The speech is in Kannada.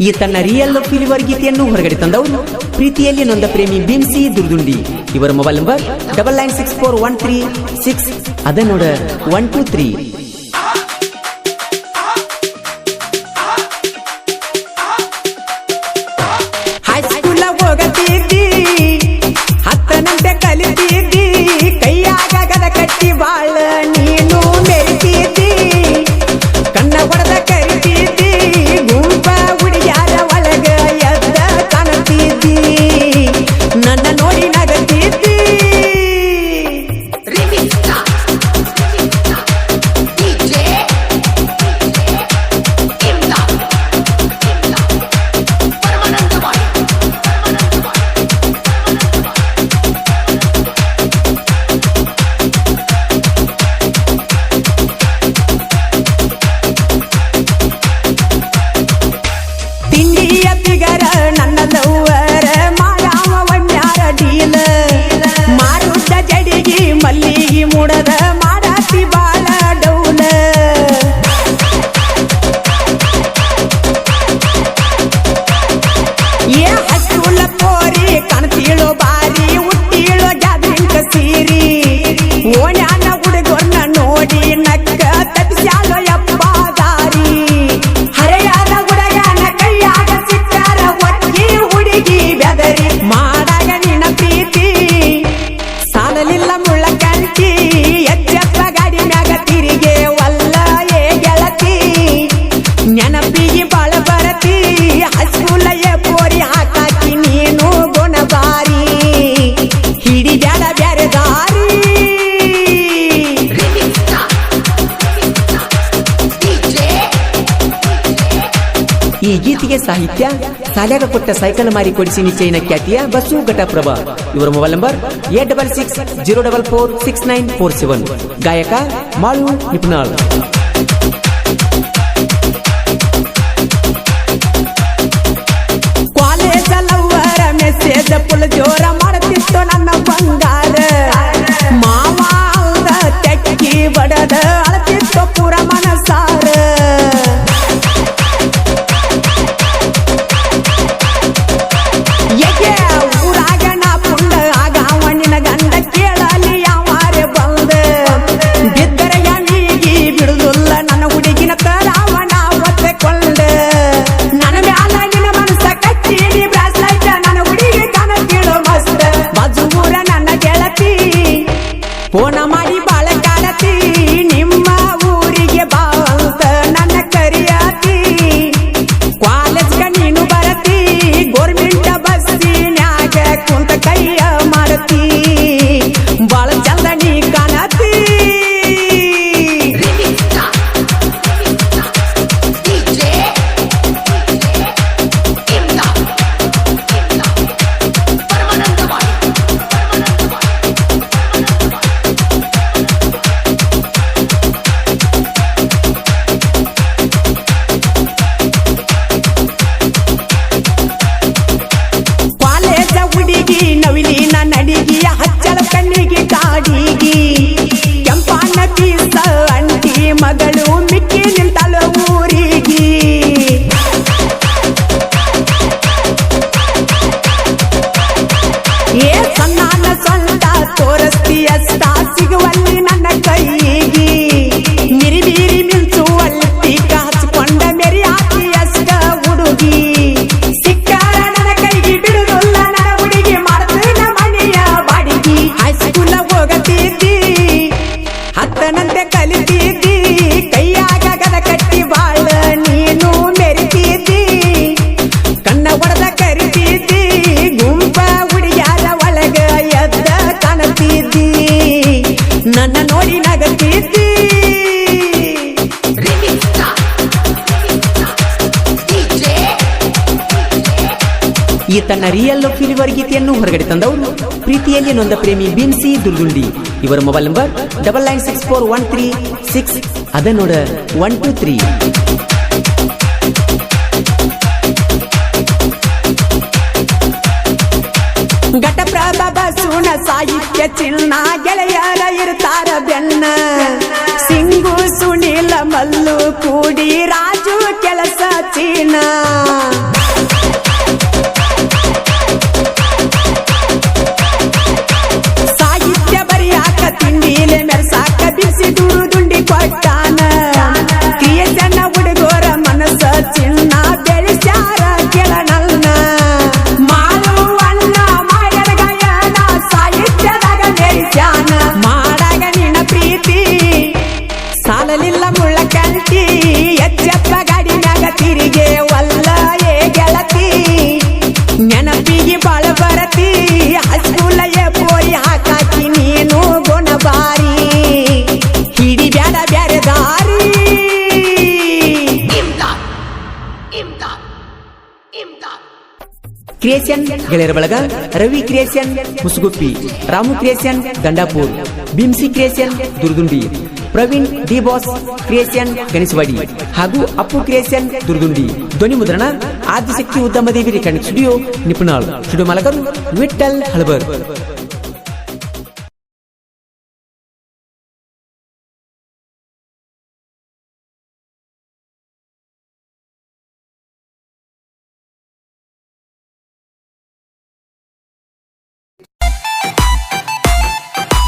ಈ ತನ್ನ ರಿಯಲ್ ಫೀಲಿವರ್ ಗೀತೆಯನ್ನು ಹೊರಗಡೆ ತಂದವರು ಪ್ರೀತಿಯಲ್ಲಿ ನೊಂದ ಪ್ರೇಮಿ ಬಿಂಸಿ ದುರ್ದುಂಡಿ. ಇವರ ಮೊಬೈಲ್ ನಂಬರ್ 99641366 ಅದ ನೋಡ 123. ಹೈಸ್ಕೂಲ ಹೋಗತಿದ್ದಿ, 10ನಂತೆ ಕಲಿತಿದ್ದಿ, ಕೈಯಾಗ ಗದ ಕಟ್ಟಿ ಬಾಳ ನೀನು ಮೆರಿತಿದ್ದಿ, ಕಣ್ಣ ಹೊಡೆದ ಕರಿತಿದ್ದಿ, ಗುಂಪ ಹುಡುಗ್ಯಾರ ಒಳಗ ಎದ್ದ ಕಾಣತಿದ್ದಿ, ನನ್ನ ನೋಡಿ ನಗತಿದ್ದಿ. ಮಲ್ಲಿಗೆ ಮುಡದ ಮಾಡಾತಿ ಬಾಳ ಡೌಲ, ಏ ಹಸುಲ ಪೋರಿ ಕಾಣ್ತೀಳೋ ಬಾರಿ, ಹುಟ್ಟೀಳೋ ಗ್ಯಾದ್ರಿಂಕ ಸೀರಿ, ಓಣ್ಯಾನ ಹುಡುಗರ್ನ ನೋಡಿ ನಕ್ಕ ತಪ್ಸ್ಯಾಳೋ ಯಪ್ಪ ದಾರಿ, ಹರೆಯಾದ ಹುಡುಗನ ಕೈಯಾಗ ಸಿಕ್ಕಾರ ಒಟ್ಟಿ ಹುಡುಗಿ ಬೆದರಿ, ಮಾಡಾಗ ನಿನ್ನ ಪ್ರೀತಿ ಸಾಲಲಿಲ್ಲ ಮುಳ್ಳ ಕಂಟಿ, ಎಚ್ಚಪ್ಪ ಗಾಡಿ ಮ್ಯಾಗ ತಿರಿಗೆ ವಲ್ಲ ಏ ಗೆಳತಿ, ನೆನಪಿಗೆ ಬಾಳ ಬರತಿ, ಹಸ್ಕೂಲಯ್ಯ ಪೋರಿ ಹಾಕಾಕಿ ನೀನು ಗುಣಬಾರಿ, ಹಿಡಿ ಬ್ಯಾಡ ಬ್ಯಾರೆ ದಾರಿ. ಈ ಗೀತೆಗೆ ಸಾಹಿತ್ಯ ಸಾಲ್ಯಾಗ ಕೊಟ್ಟ ಸೈಕಲ್ ಮಾರಿ ಕೊಡಿಸಿ ನಿಶ್ಚಯನ ಖ್ಯಾತಿಯ ಬಸ್ಸು ಘಟಪ್ರಭಾ. ಇವರ ಮೊಬೈಲ್ ನಂಬರ್ 8660446947. ಗಾಯಕ ಮಾಳು ನಿಪುಣಾಳ್. ಕಾಲೇಜ್ ಲವ್ವರ ಮೆಸೇಜ್ ಫುಲ್ ಜೋರ ಮಾಡುತ್ತಿತ್ತು ನನ್ನ ಬಂಗಾರ, ಮಾವ ತೆಕ್ಕಿ ಬಡದ ಅಳತಿತ್ತು ಪುರ ಮನಸಾರ, ಊರಾಗ ನಾ ಪುಂಡ ಆಗ ಅವನಿನ ಗಂಡ ಕೇಳಲಿ ಯಾವಾರೆ ಬಂದ, ಬಿದ್ದರ ಯಾವಿಗಿ ಬಿಡುದಿಲ್ಲ ನನ್ನ ಹುಡುಗಿನ ತರಾವಣ ಒತ್ತಕೊಂಡ, ನನ್ನ ಮ್ಯಾಲ ನಿನ್ನ ಮನಸ್ಸ ಕಚ್ಚಿಡಿ ಬ್ರಾಸ್ಲೈಟ್, ನನ್ನ ಹುಡುಗಿ ಕನ ಕೇಳೋ ಮಸ್ತ, ಬಾಜು ಊರ ನನ್ನ ಗೆಳತಿ ಫೋನ ಮಾಡಿ ಬಾಳ ಕಾಡತಿ, ನಿಮ್ಮ ಊರಿಗೆ ಬಾ ಅಂತ ನನ್ನ ಕರಿಯಾತಿ, ಕಾಲೇಜ್ಗ ನೀನು ಬರತಿ, ಗೋರ್ಮೆಂಟ್ ಬಸ್ಸಿನ್ಯಾಗ ಕುಂತ ಕೈಯ ಮಾಡತಿ, ಬಾಳ ಚಂದ ನೀ ಕಾಣತಿ. ಕಾಲೇಜ ಹುಡುಗಿ ನವಿಲಿನ ನಡಿಗಿ, ಹಚ್ಚಳ ಕಣ್ಣಿಗೆ ಕಾಡಿಗಿ, ಕೆಂಪಣ್ಣ ಪೀಸ ಅಂಟಿ ಮಗಳು ಮಿಕ್ಕಿ ನಿಂತಳ ಊರಿಗಿ, ಏ ಸಣ್ಣನ ಸ್ವಂತ ತೋರಿಸ್ತಿ ಅಷ್ಟ ಸಿಗುವಲ್ಲಿ ನನ್ನ ಕೈಗಿ, ಮಿರಿಬೀರಿ ಮಿಂಚುವಲ್ಲಿ ಹಚ್ಕೊಂಡ ಮೆರಿ ಹಾಕಿ ಅಷ್ಟ ಹುಡುಗಿ, ಸಿಕ್ಕಾರ ನನ್ನ ಕೈಗೆ ಬಿಡುದಿಲ್ಲ ನನ್ನ ಹುಡುಗಿ ಮಾಡ್ತೀನ ಮನೆಯ ಬಾಡಿಗಿ, ಹೈಸ್ಕೂಲ ಹೋಗತಿದ್ದಿ, 10ನಂತೆ ಕಲಿತಿದ್ದಿ, ಕೈಯಾಗ ಗದ ಕಟ್ಟಿ ಬಾಳ ನೀನು ಮೆರಿತಿದ್ದಿ, ಕಣ್ಣ ಹೊಡೆದ ಕರಿತಿದ್ದಿ, ಗುಂಪ ಹುಡುಗ್ಯಾರ ಒಳಗ ಎದ್ದ ಕಾಣತಿದ್ದಿ, ನನ್ನ ನೋಡಿ ನಗತಿದ್ದಿ. ಈ ತನ್ನ ರಿಯಲ್ ಫೀಲಿವರ್ ಗೀತೆಯನ್ನು ಹೊರಗಡೆ ತಂದವರು ಪ್ರೀತಿಯಲ್ಲಿ ನೊಂದ ಪ್ರೇಮಿ ಬಿಂಸಿ ದುರ್ದುಂಡಿ. ಇವರ ಮೊಬೈಲ್ ನಂಬರ್ 99641366 ಅದ ನೋಡ 123. ಘಟಪ್ರಭಾ ಬಸೂನ ಸಾಹಿತ್ಯ ಚಿನ್ನ ಗೆಳೆಯರ ಇರ್ತಾರ ಬೆನ್ನ ಸಿಂಗು ಸುನೀಲ ಮಲ್ಲು ಕೂಡಿ ರಾಜು ಕೆಲಸ ಚೀನ ಕ್ರಿಯೇಷನ್ ಗೆಳೆಯರ ಬಳಗ Ravi creation Musuguppi, Ramu creation Dandapur, Bimsi creation Durdundi, Praveen D boss creation Ganeshwadi ಹಾಗೂ ಅಪ್ಪು ಕ್ರಿಯೇಷನ್ ದುರ್ದುಂಡಿ. ಧ್ವನಿ ಮುದ್ರಣ Adishakti Udyamadevi recording studio Nipunal. Studio ಮಾಲಕರು ವಿಠಲ್ ಹಳಬರ್.